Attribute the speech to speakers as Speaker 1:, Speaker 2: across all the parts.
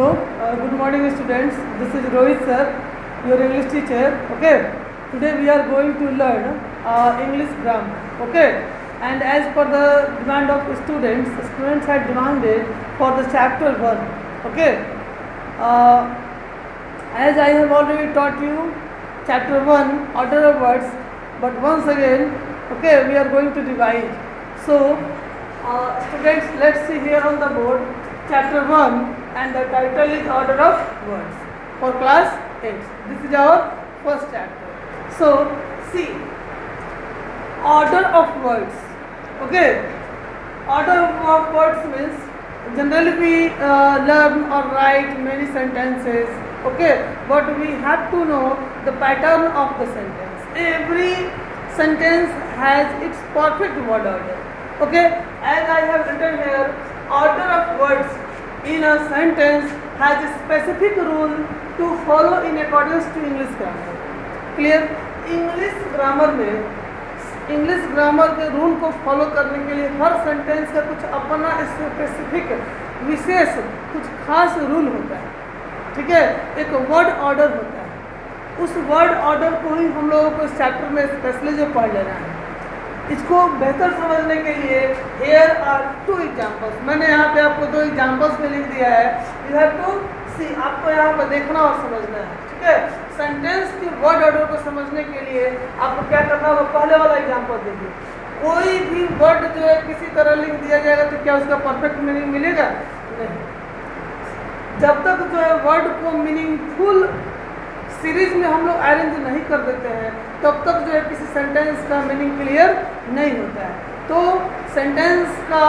Speaker 1: Good morning students, this is Rohit sir, your English teacher. Okay, today we are going to learn English grammar. Okay, and as per the demand of students had demanded for the chapter 1. Okay, as I have already taught you chapter 1 order of words, but once again, okay, we are going to revise. So students, let's see here on the board chapter 1 and the title is order of words for class 8. This is our first chapter. So see, order of words. Okay, order of words means generally we learn or write many sentences. Okay, but we have to know the pattern of the sentence. Every sentence has its perfect word order. Okay, as I have written here, order of words in a sentence has a specific rule to follow in accordance to English grammar. Clear? English grammar के rule को follow करने के लिए हर sentence का कुछ अपना specific विशेष कुछ खास रूल होता है. ठीक है, एक वर्ड ऑर्डर होता है. उस वर्ड ऑर्डर को ही हम लोगों को इस चैप्टर में स्पेशली जो पढ़ लेना है. इसको बेहतर समझने के लिए here are two examples. मैंने यहाँ पे आपको दो एग्जाम्पल्स में लिख दिया है. You have to see, आपको यहाँ पर देखना और समझना है. ठीक है, सेंटेंस के वर्ड ऑर्डर को समझने के लिए आपको क्या करना होगा. पहले वाला एग्जाम्पल देखिए. कोई भी वर्ड जो है किसी तरह लिख दिया जाएगा तो क्या उसका परफेक्ट मीनिंग मिलेगा? नहीं. जब तक जो है वर्ड को मीनिंगफुल सीरीज में हम लोग अरेंज नहीं कर देते हैं तब तक जो है किसी सेंटेंस का मीनिंग क्लियर नहीं होता है. तो सेंटेंस का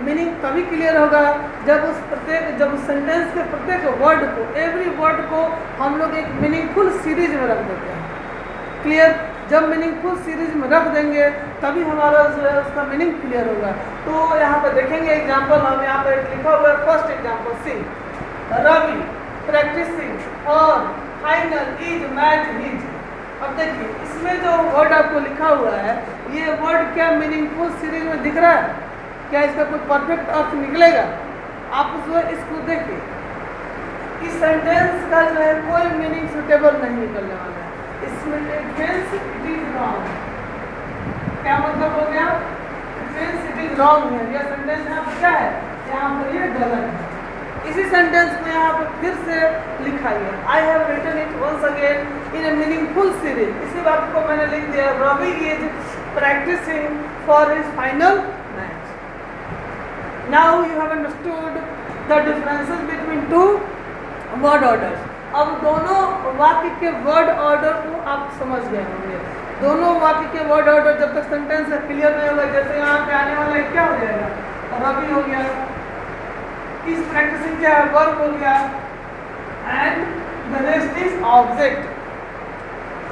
Speaker 1: मीनिंग तभी क्लियर होगा जब उस सेंटेंस के प्रत्येक वर्ड को, एवरी वर्ड को हम लोग एक मीनिंगफुल सीरीज में रख देते हैं. क्लियर? जब मीनिंगफुल सीरीज में रख देंगे तभी हमारा जो है उसका मीनिंग क्लियर होगा. तो यहाँ पर देखेंगे एग्जाम्पल, हम यहाँ पर लिखा हुआ है फर्स्ट एग्जाम्पल. सी, रवि प्रैक्टिसिंग और फाइनल इज मैच हिज. अब देखिए इसमें जो वर्ड आपको लिखा हुआ है ये वर्ड क्या मीनिंगफुल सीरीज में दिख रहा है? क्या इसका कोई परफेक्ट अर्थ निकलेगा? आप इसको देखिए. इस सेंटेंस का जो है कोई मीनिंग सुटेबल नहीं निकलने वाला है. इसमें इट इज रॉन्ग. क्या मतलब हो गया? इट इज रॉन्ग है. यह सेंटेंस यहाँ पर क्या है? यहाँ पर ये गलत है. इसी सेंटेंस को यहाँ पर फिर से लिखा है. I have written it once again in a meaningful series. इसी बात को मैंने लिख दिया. Ravi is practising for his final match. Now you have understood the differences between two word orders. अब दोनों वाक्य के वर्ड ऑर्डर को आप समझ गए होंगे. दोनों वाक्य के वर्ड ऑर्डर जब तक सेंटेंस क्लियर नहीं होगा, जैसे यहाँ पे आने वाला है क्या हो जाएगा? रवि हो गया, इस प्रैक्टिसिंग क्या है? वर्ब हो गया, and the next is object.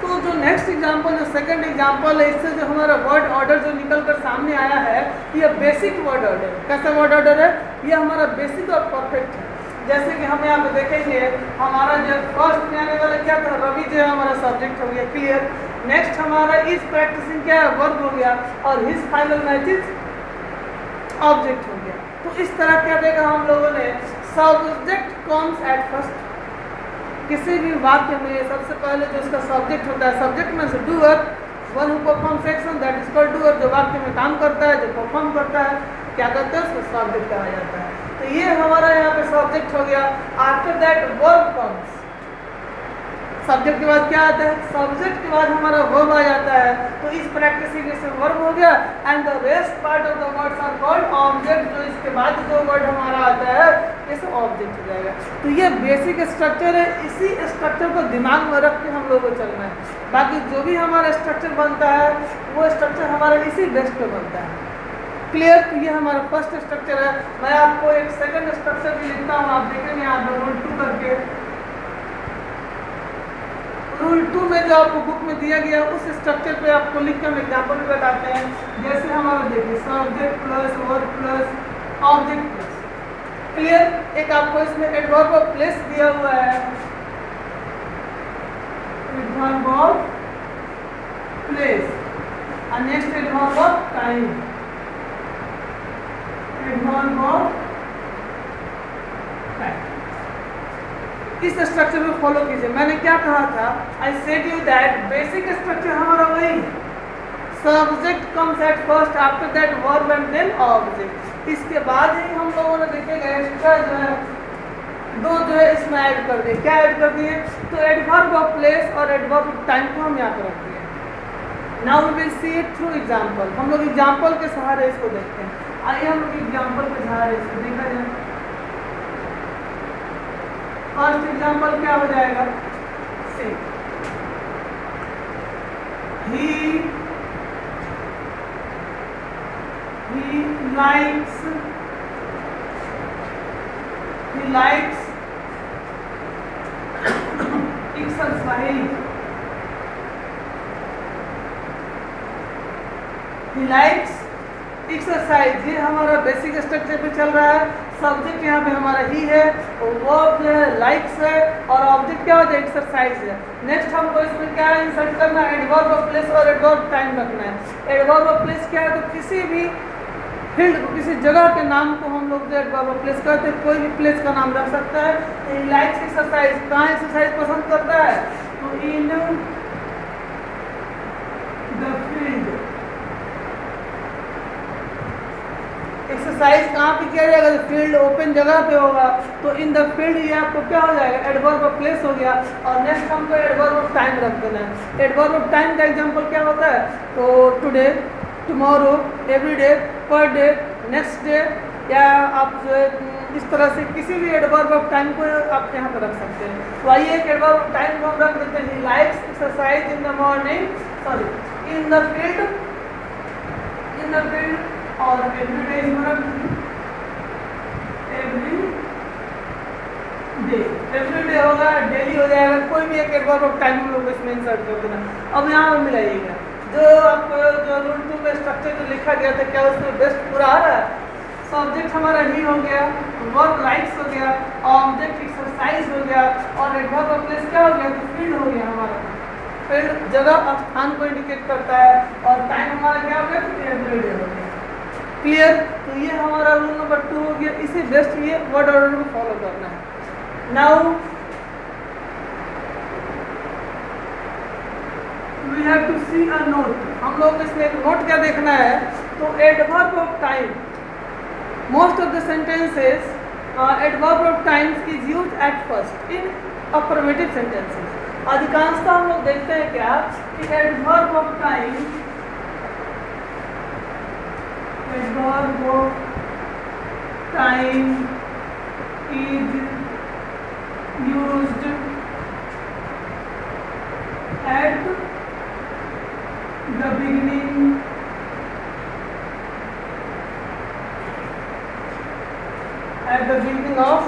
Speaker 1: तो जो नेक्स्ट एग्जांपल, जो सेकंड एग्जांपल है, इससे जो हमारा वर्ड ऑर्डर जो निकल कर सामने आया है ये बेसिक वर्ड ऑर्डर. कैसा वर्ड ऑर्डर है? ये हमारा बेसिक और परफेक्ट है. जैसे कि हम यहाँ पे देखेंगे हमारा जो फर्स्ट में आने वाला क्या था? रवि जो है हमारा सब्जेक्ट हो गया. क्लियर? नेक्स्ट हमारा इज प्रैक्टिसिंग क्या है? वर्ब हो गया, और his final match is object हो गया. तो इस तरह क्या देखा हम लोगों ने? Subject comes at first. किसी भी वाक्य में सबसे पहले जो उसका सब्जेक्ट होता है, सब्जेक्ट में से doer, one who performs action, that is called doer. जो वाक्य में काम करता है, जो परफॉर्म करता है, क्या करते हैं? उसको सब्जेक्ट कहा जाता है. तो ये हमारा यहाँ पे सब्जेक्ट हो गया. After that verb comes. Subject के बाद क्या आता है? सब्जेक्ट के बाद हमारा वर्ब आ जाता है. तो इस प्रैक्टिसिंग से वर्ब हो गया, and the rest part of the words are called object. जो इसके बाद जो वर्ड हमारा आता है इस ऑब्जेक्ट हो जाएगा. तो ये बेसिक स्ट्रक्चर है. इसी स्ट्रक्चर को दिमाग में रख के हम लोगों को चलना है. बाकी जो भी हमारा स्ट्रक्चर बनता है वो स्ट्रक्चर हमारा इसी बेस पे बनता है. क्लियर? तो ये हमारा फर्स्ट स्ट्रक्चर है. मैं आपको एक सेकंड स्ट्रक्चर भी लिखता हूँ, आप देखेंगे यहाँ पर रूल 2 करके. रूल 2 में जो आपको बुक में दिया गया उस स्ट्रक्चर पे आपको लिख के हम एग्जाम्पल भी बताते हैं. जैसे हमारा देखिए subject plus verb plus object plus. Clear? एक आपको इसमें एडवर्ब ऑफ प्लेस दिया हुआ है. एडवर्ब ऑफ प्लेस और next adverb of time. Adverb of time. इस स्ट्रक्चर को फॉलो कीजिए। मैंने क्या कहा था, I said you that basic structure हमारा वही है, subject comes at first, after that verb and then object. इसके बाद ही हम लोगों ने देखेगा एक्स्ट्रा जो है दो जो है इसमें ऐड कर दिए। क्या ऐड कर दिए, तो एडवर्ब ऑफ प्लेस और एडवर्ब ऑफ टाइम को हम यहाँ पर रख दिए। Now we will see it through example. हम लोग एग्जांपल के सहारे इसको देखते हैं। आइए हम लोग एग्जांपल के सहारे इसको देखा जाए। फर्स्ट एग्जांपल क्या हो जाएगा, सी he likes exercise. He likes exercise। ये हमारा बेसिक स्ट्रक्चर पे चल रहा है। सब्जेक्ट यहाँ पे हमारा ही है, वर्ब जो है लाइक्स है, और ऑब्जेक्ट क्या होता है, एक्सरसाइज है। नेक्स्ट हमको इसमें क्या इंसर्ट करना है, एडवर्ब ऑफ प्लेस और एडवर्ब टाइम रखना है। एडवर्ब ऑफ प्लेस क्या है, तो किसी भी फील्ड को, किसी जगह के नाम को हम लोग जो एडवर्ब ऑफ प्लेस करते हैं, कोई भी प्लेस का नाम रख सकता है। तो ही लाइक्स एक्सरसाइज, कहाँ एक्सरसाइज पसंद करता है, तो इन द फील्ड। एक्सरसाइज कहाँ पे किया जाएगा, तो फील्ड ओपन जगह पे होगा, तो इन द फील्ड ये आपको क्या हो जाएगा, एडवर्ब ऑफ प्लेस हो गया। और नेक्स्ट हमको एडवर्ब ऑफ टाइम रख देना है। एडवर्ब ऑफ टाइम का एग्जांपल क्या होता है, तो today, tomorrow, every day, per day, next day, या आप जो है इस तरह से किसी भी एडवर्ब ऑफ टाइम को आप यहाँ पर रख सकते हैं। तो आइए एक एडवर्ब ऑफ टाइम को हम रख देते हैं, likes exercise in the morning, sorry in the field, और एवरी डे एवरी डे होगा, डेली हो जाएगा, कोई भी एक एडवर्ब ऑफ टाइम हम लोग इसमें इंसर्ट कर देना। अब यहाँ पर मिलाइएगा जो आपको जो रूल 2 में स्ट्रक्चर जो लिखा गया था, क्या उसमें बेस्ट पूरा आ रहा है। सब्जेक्ट हमारा ही हो गया, वर्ब लाइक्स हो गया, ऑब्जेक्ट एक्सरसाइज हो गया, और एडवर्ब ऑफ प्लेस क्या हो गया, तो फील्ड हो गया हमारा। फील्ड जगह स्थान को इंडिकेट करता है, और टाइम हमारा क्या हो गया, तो एवरी डे हो गया। क्लियर। तो ये हमारा रूल नंबर 2 हो गया। इसे बेस्ट ये वर्ड ऑर्डर को फॉलो करना है। Now we have to see a note. हम लोग इसमें एक नोट क्या देखना है, तो adverb of time, most of the sentences adverb of times is used at first in affirmative sentences. अधिकांशतः हम लोग देखते हैं क्या कि adverb of time, adverb of time is used at the beginning of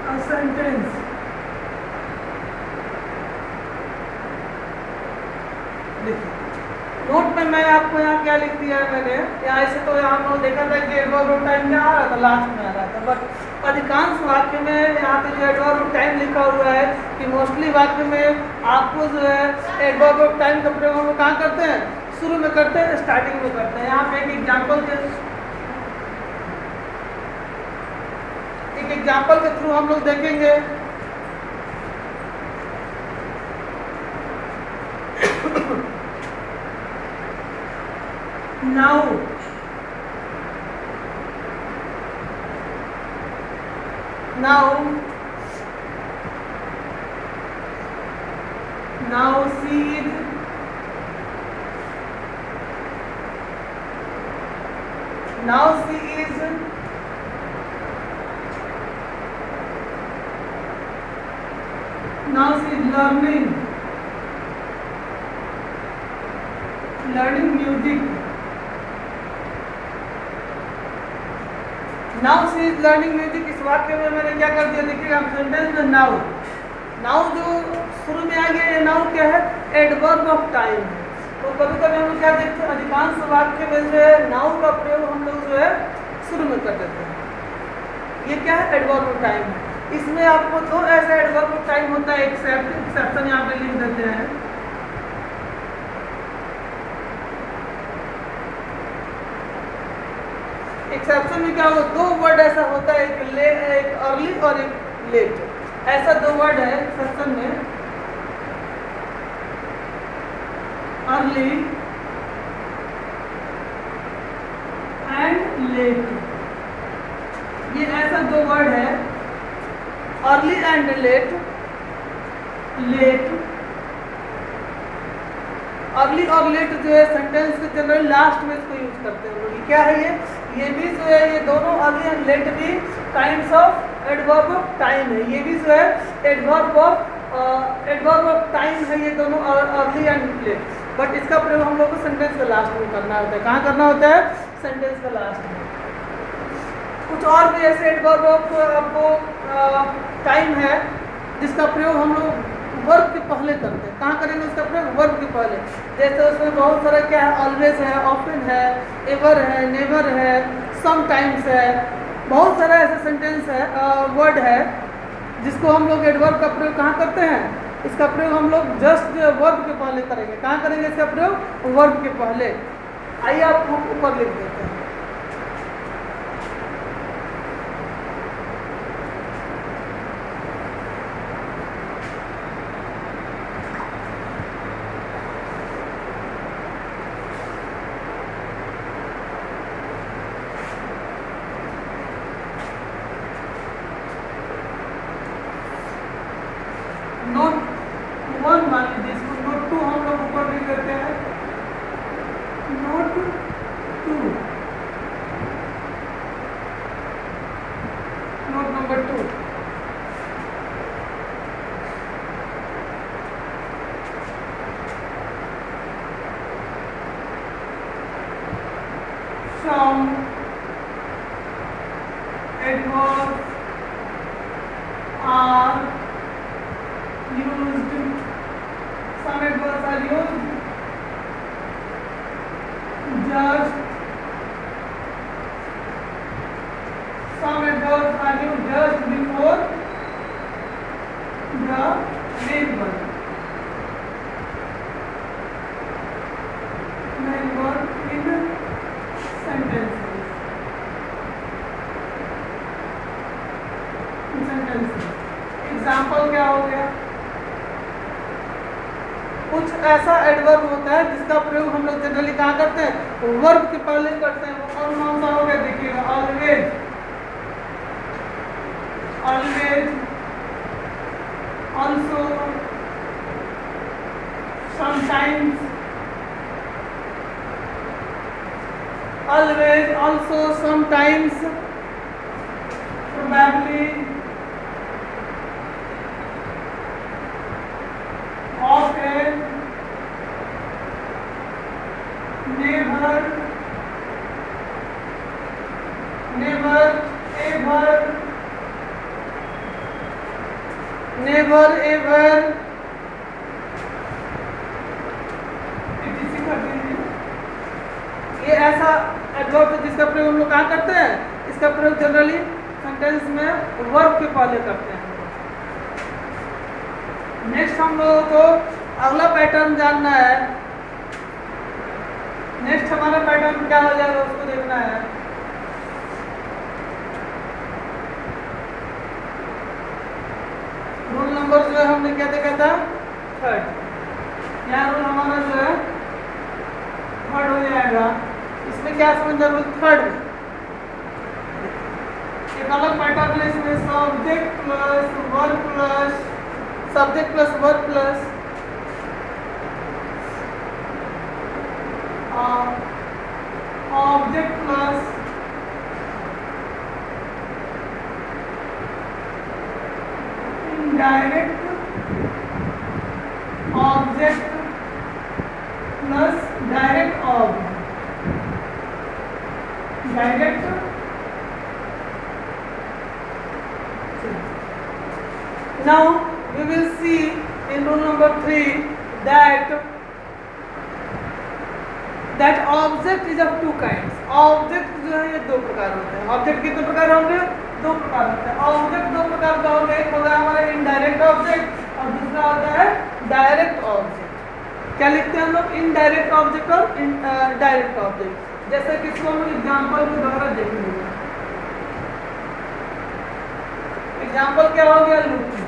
Speaker 1: a sentence। देखिए note में मैं आपको यहाँ क्या लिख दिया है, मैंने यहाँ ऐसे तो यहाँ हम लोग देखा था कि एडवर्ब ऑफ टाइम क्या आ रहा था, लास्ट में आ रहा था, बट अधिकांश वाक्य में यहाँ पे जो एडवर्ब ऑफ टाइम लिखा हुआ है कि मोस्टली वाक्य में आपको जो है एडवर्ब ऑफ टाइम का प्रयोग हम लोग कहाँ करते हैं, शुरू में करते हैं, स्टार्टिंग में करते हैं। यहाँ पे एक एग्जाम्पल के थ्रू हम लोग देखेंगे। Now she is learning music। Now see is learning music. इस वाक्य में मैंने क्या कर दिया, देखिएगा हम सेंटेंस में नाउ जो शुरू में आ गया, ये नाउ क्या है, एडवर्ब ऑफ टाइम है। तो कभी कभी हम लोग क्या देखते हैं, अधिकांश वाक्य में जो है नाउ का प्रयोग हम लोग जो है शुरू में कर देते हैं। ये क्या है, एडवर्ब ऑफ टाइम है। इसमें आपको दो ऐसा एडवर्ब ऑफ टाइम होता है, एक्सेप्शन यहाँ पे लिख देते हैं। एक्सेप्शन में क्या होगा, दो वर्ड ऐसा होता है, एक अर्ली और एक लेट। ऐसा दो वर्ड है एक्सेप्शन में, अर्ली एंड लेट। ये ऐसा दो वर्ड है, अर्ली एंड लेट। अर्ली और लेट जो है सेंटेंस के जनरल लास्ट में इसको यूज करते हैं लोग। क्या है ये भी जो है, ये दोनों अर्ली एंड लेट भी kinds of adverb of time है। ये भी जो है एडवर्ब ऑफ टाइम है, ये दोनों अर्ली एंड लेट। बट इसका प्रयोग हम लोग को सेंटेंस के लास्ट में करना होता है। कहाँ करना होता है? सेंटेंस के लास्ट में। कुछ और भी ऐसे एडवर्ब ऑफ आपको टाइम है जिसका प्रयोग हम लोग वर्ब के पहले करते हैं। कहाँ करेंगे उसका प्रयोग? वर्ब के पहले। जैसे उसमें बहुत सारा क्या है, ऑलवेज है, ऑफन है, एवर है, नेवर है, समटाइम्स है, बहुत सारा ऐसा सेंटेंस है, वर्ड है जिसको हम लोग एडवर्ब का प्रयोग कहाँ करते हैं? इसका प्रयोग हम लोग जस्ट वर्ब के पहले करेंगे। कहाँ करेंगे इसका प्रयोग? वर्ब के पहले। आइए आप ऊपर लिख देते हैं। नोट 1 मान लीजिए, इसको नोट 2 हम लोग ऊपर लिख देते हैं। Note 2, note number 2। Some adverbs are used, some adverbs are used just, some adverbs are used just before the main verb in sentences। Example क्या हो गया? कुछ ऐसा एडवर्ब होता है जिसका प्रयोग हम लोग जनरली कहाँ करते हैं? वर्ब के पहले करते हैं। वो कौन सा हो गया? देखिएगा, always, always, also, sometimes, always, also, sometimes, probably, often, never, never, ever, never, ever, etc. कर दीजिए। ये ऐसा एडवर्ब है जिसका प्रयोग हम लोग कहाँ करते हैं? इसका प्रयोग जनरली सेंटेंस में वर्ब के पहले करते हैं। नेक्स्ट हम लोगों को अगला पैटर्न जानना है। नेक्स्ट हमारा पैटर्न क्या हो जाएगा उसको देखना है। रूल नंबर जो है हमने क्या देखा था? 3rd। यहाँ रूल हमारा जो है 3rd हो जाएगा। इसमें क्या समझना? रूल 3rd में एक अलग पैटर्न है। इसमें subject plus verb plus subject plus verb plus object plus indirect object plus direct object, direct. Now we will see in rule number 3 that object is of 2 kinds। Object जो है ये 2 प्रकार होते हैं। ऑब्जेक्ट कितने प्रकार होंगे? 2 प्रकार होते हैं। ऑब्जेक्ट 2 प्रकार का होगा। एक होगा हमारा इनडायरेक्ट ऑब्जेक्ट और दूसरा होता है डायरेक्ट ऑब्जेक्ट। क्या लिखते हैं हम लोग? इनडायरेक्ट ऑब्जेक्ट और डायरेक्ट ऑब्जेक्ट। जैसे कि इसको हम एग्जाम्पल के द्वारा देखेंगे। एग्जाम्पल क्या हो गया, loop.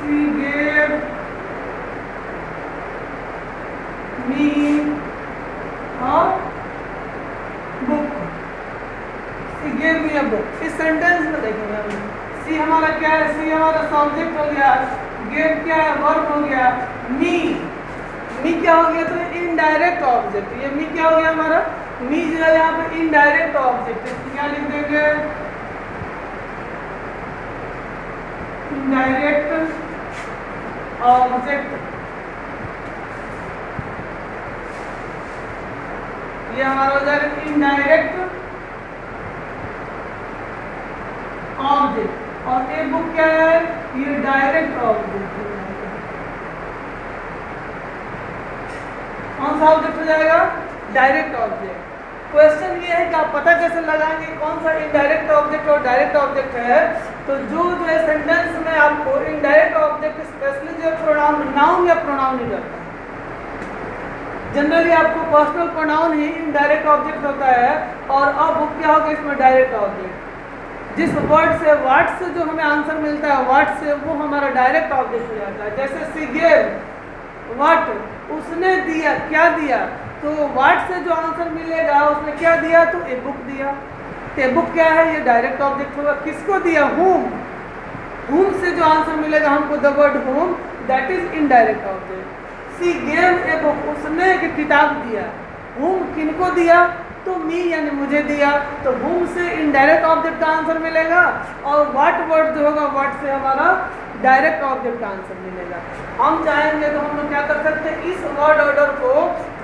Speaker 1: She gave me a book। She gave me a book। इस सेंटेंस में देखेंगे हम, सी हमारा क्या है, सी हमारा सब्जेक्ट हो गया, गेव क्या है, वर्ब हो गया, मी क्या हो गया, तो इनडायरेक्ट ऑब्जेक्ट। ये मी क्या हो गया हमारा, मी जो है यहाँ पे इनडायरेक्ट ऑब्जेक्ट। क्या लिख देंगे, इनडायरेक्ट ऑब्जेक्ट। ये हमारा हो जाएगा इनडायरेक्ट ऑब्जेक्ट। और ए बुक क्या है, ये डायरेक्ट ऑब्जेक्ट। कौन सा ऑब्जेक्ट हो जाएगा, डायरेक्ट ऑब्जेक्ट। क्वेश्चन ये है कि आप पता कैसे लगाएंगे कौन सा इनडायरेक्ट ऑब्जेक्ट और डायरेक्ट ऑब्जेक्ट है। तो जो है सेंटेंस में आपको इनडायरेक्ट ऑब्जेक्ट स्पेशली जो प्रोनाउन, नाउन या प्रोनाउन ही करता है। जनरली आपको पर्सनल प्रोनाउन ही इनडायरेक्ट ऑब्जेक्ट होता है, और अब क्या होगा इसमें डायरेक्ट ऑब्जेक्ट। जिस वर्ड से, व्हाट से जो हमें आंसर मिलता है, व्हाट से, वो हमारा डायरेक्ट ऑब्जेक्ट हो जाता है। जैसे सी गेव व्हाट, उसने दिया, क्या दिया, तो व्हाट से जो आंसर मिलेगा उसने क्या दिया, तो ए बुक दिया। तो ए बुक क्या है, ये डायरेक्ट ऑब्जेक्ट होगा। किसको दिया, whom से जो आंसर मिलेगा हमको, the word whom, that is indirect object. C gave a book, उसने एक किताब दिया। whom किनको दिया, तो मी यानी मुझे दिया। तो whom से इनडायरेक्ट ऑब्जेक्ट का आंसर मिलेगा, और व्हाट वर्ड जो होगा, व्हाट से हमारा डायरेक्ट ऑब्जेक्ट का आंसर मिलेगा। हम चाहेंगे तो हम लोग क्या कर सकते हैं, इस वर्ड ऑर्डर को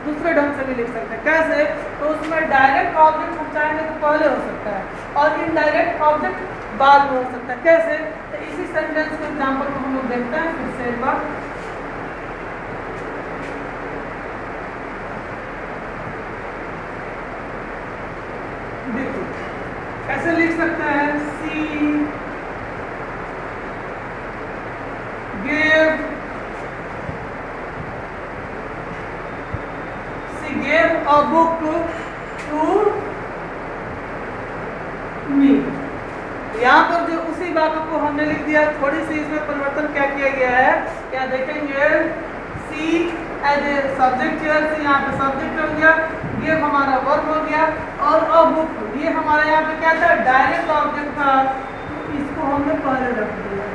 Speaker 1: दूसरे ढंग से भी लिख सकते हैं। कैसे, तो उसमें डायरेक्ट ऑब्जेक्ट हम चाहेंगे तो पहले हो सकता है, और इनडायरेक्ट ऑब्जेक्ट बाद में हो सकता है। कैसे, तो इसी सेंटेंस के एग्जांपल को हम लोग देखते हैं फिर से एक बार। देखिए कैसे लिख सकते हैं, सी gave a book to me। यहाँ पर जो उसी बात को हमने लिख दिया, थोड़ी सी इसमें परिवर्तन क्या किया गया है, क्या देखेंगे, सी एज ए सब्जेक्ट हियर, सी यहाँ पे सब्जेक्ट हो गया, गिव हमारा वर्ब हो गया, और अ बुक ये हमारा यहाँ पे क्या था, डायरेक्ट ऑब्जेक्ट था, तो इसको हमने पहले रख दिया।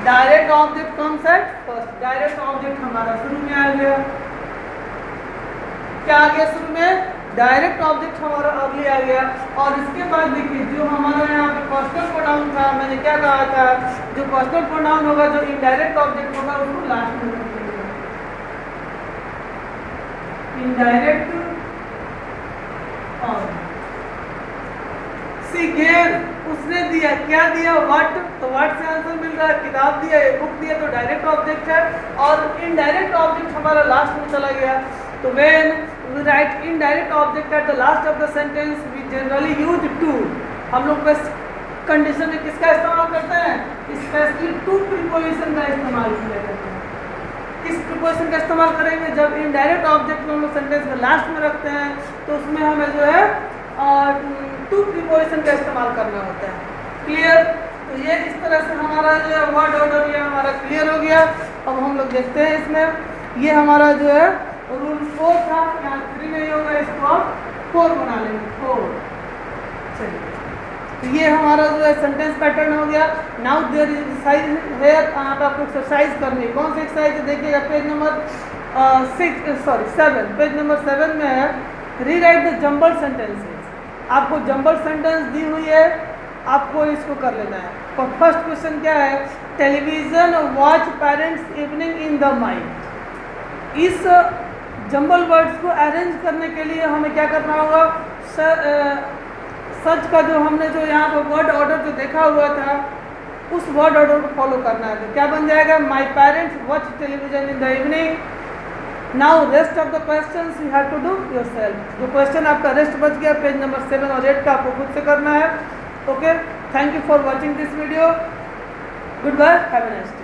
Speaker 1: Direct object concept first, direct object हमारा शुरू में आ गया। क्या आ गया शुरू में, डायरेक्ट ऑब्जेक्ट हमारा अर्ली आ गया। और इसके बाद देखिए जो हमारा यहाँ पे पर्सनल प्रोनाउन था, मैंने क्या कहा था, जो पर्सनल प्रोनाउन होगा, जो इनडायरेक्ट ऑब्जेक्ट होगा, उसको लास्ट में रखिएगा। Indirect object. सी गेव, उसने दिया, क्या दिया, व्हाट, तो व्हाट से आंसर मिल रहा है, किताब दिया, ए बुक दिया, तो डायरेक्ट ऑब्जेक्ट है। और इनडायरेक्ट ऑब्जेक्ट हमारा लास्ट में चला गया। तो when we write indirect object at the last of the sentence, we generally use to। हम लोग बस कंडीशन में किसका इस्तेमाल करते हैं, स्पेशली टू प्रीपोजिशन का इस्तेमाल किया करते हैं। किस प्रीपोजिशन का इस्तेमाल करेंगे, जब इनडायरेक्ट ऑब्जेक्ट को हम लोग सेंटेंस में लास्ट में रखते हैं, तो उसमें हमें जो है टू प्रीपोजिशन का इस्तेमाल करना होता है। क्लियर, तो ये इस तरह से हमारा जो है वर्ड ऑर्डर ये हमारा क्लियर हो गया। अब हम लोग देखते हैं इसमें, ये हमारा जो है रूल 4 था, यहाँ 3 नहीं होगा, इसको आप 4 बना लेंगे, 4। चलिए, तो ये हमारा जो है सेंटेंस पैटर्न हो गया। नाउ देयर इज एक्सरसाइज है, आप आपको एक्सरसाइज करनी है। कौन सी एक्सरसाइज है, देखिएगा पेज नंबर 7, पेज नंबर 7 में है, रीराइट द जंबल सेंटेंसेस। आपको जंबल सेंटेंस दी हुई है, आपको इसको कर लेना है। और फर्स्ट क्वेश्चन क्या है, television watch parents evening in the mind. इस जंबल वर्ड्स को अरेंज करने के लिए हमें क्या करना होगा, सच का जो हमने जो यहाँ पर वर्ड ऑर्डर जो देखा हुआ था, उस वर्ड ऑर्डर को फॉलो करना है। तो क्या बन जाएगा, my parents watch television in the evening. Now rest of the questions you have to do yourself. जो क्वेश्चन आपका रेस्ट बच गया पेज नंबर 7 और 8 का, आपको खुद से करना है। Okay, thank you for watching this video. Goodbye, have a nice day.